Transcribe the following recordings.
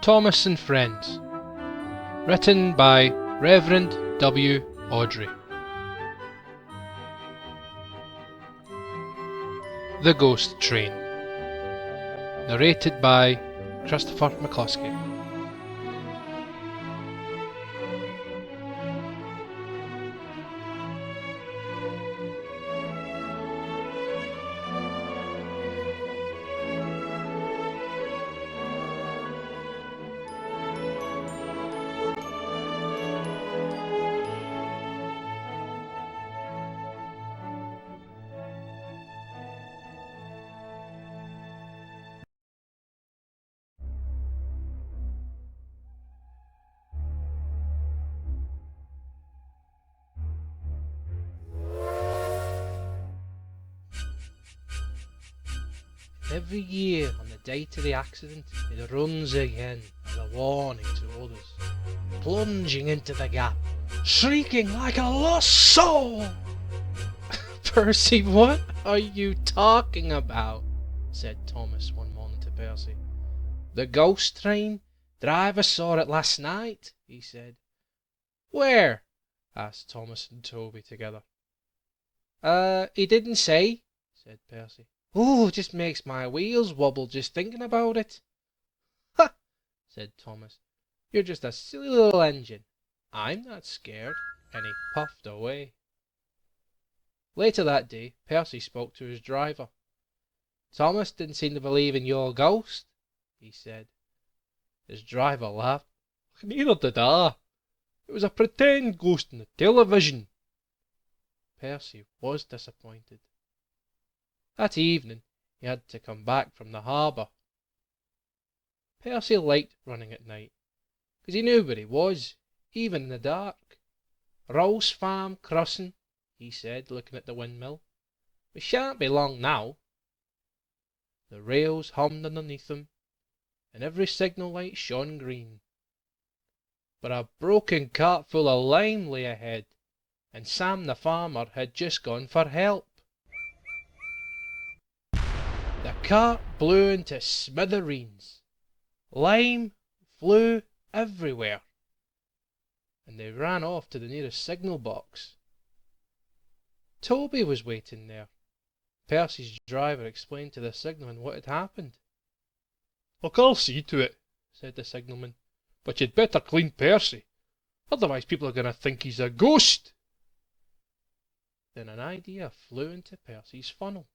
Thomas and Friends. Written by Reverend W. Awdry. The Ghost Train. Narrated by Christopher McCluskey. Every year on the date of the accident, it runs again as a warning to others, plunging into the gap, shrieking like a lost soul. Percy, what are you talking about? Said Thomas one morning to Percy. The ghost train? Driver saw it last night, he said. Where? Asked Thomas and Toby together. He didn't say, said Percy. Oh, just makes my wheels wobble just thinking about it. Ha! Said Thomas. You're just a silly little engine. I'm not scared. And he puffed away. Later that day, Percy spoke to his driver. Thomas didn't seem to believe in your ghost, he said. His driver laughed. Neither did I. It was a pretend ghost in the television. Percy was disappointed. That evening he had to come back from the harbour. Percy liked running at night, because he knew where he was, even in the dark. Rolls Farm Crossing, he said, looking at the windmill. We shan't be long now. The rails hummed underneath him, and every signal light shone green. But a broken cart full of lime lay ahead, and Sam the farmer had just gone for help. The cart blew into smithereens. Lime flew everywhere, and they ran off to the nearest signal box. Toby was waiting there. Percy's driver explained to the signalman what had happened. Look, I'll see to it, said the signalman, but you'd better clean Percy, otherwise people are going to think he's a ghost. Then an idea flew into Percy's funnel.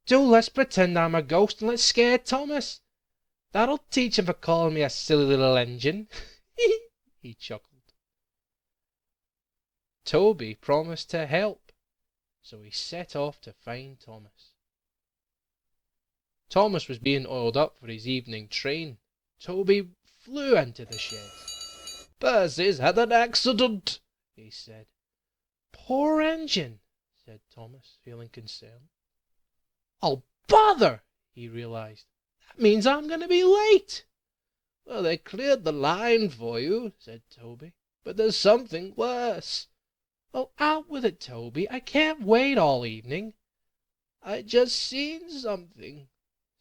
Do let's pretend I'm a ghost and let's scare Thomas. That'll teach him for calling me a silly little engine. He chuckled. Toby promised to help, so he set off to find Thomas. Thomas was being oiled up for his evening train. Toby flew into the shed. Percy's had an accident, he said. Poor engine, said Thomas, feeling concerned. Oh, bother, he realized. That means I'm going to be late. Well, they cleared the line for you, said Toby, but there's something worse. Well, out with it, Toby. I can't wait all evening. I just seen something,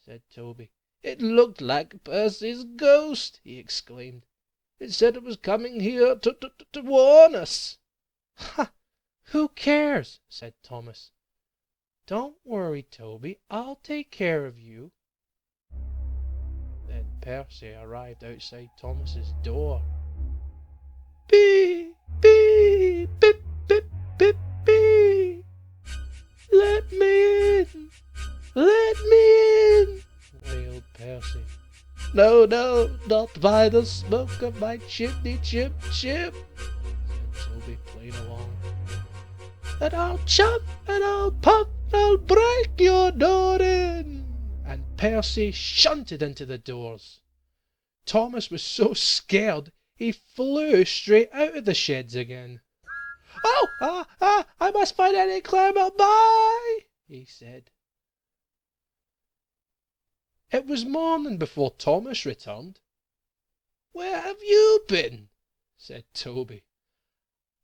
said Toby. It looked like Percy's ghost, he exclaimed. It said it was coming here to warn us. Ha! Who cares, said Thomas. Don't worry, Toby. I'll take care of you. Then Percy arrived outside Thomas's door. Bee, bee, bip, bip, bip, bee. Let me in, let me in, wailed Percy. No, no, not by the smoke of my chimney, chip, chip, said Toby, playing along. And I'll chop, and I'll pop, and I'll break your door in. And Percy shunted into the doors. Thomas was so scared he flew straight out of the sheds again. Oh, I must find Eddie Claremont, bye, he said. It was morning before Thomas returned. Where have you been? Said Toby.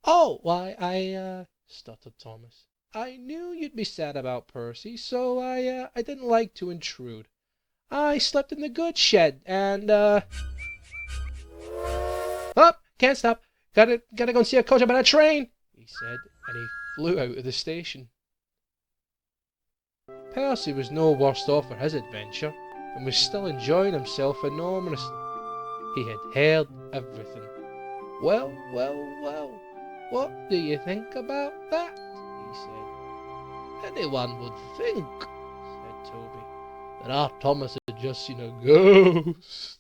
Oh, why, I stuttered Thomas. I knew you'd be sad about Percy, so I didn't like to intrude. I slept in the goods shed, and, Oh, can't stop. Gotta go and see a coach about a train, he said, and he flew out of the station. Percy was no worse off for his adventure, and was still enjoying himself enormously. He had heard everything. Well, what do you think about that? He said. Anyone would think, said Toby, that our Thomas had just seen a ghost.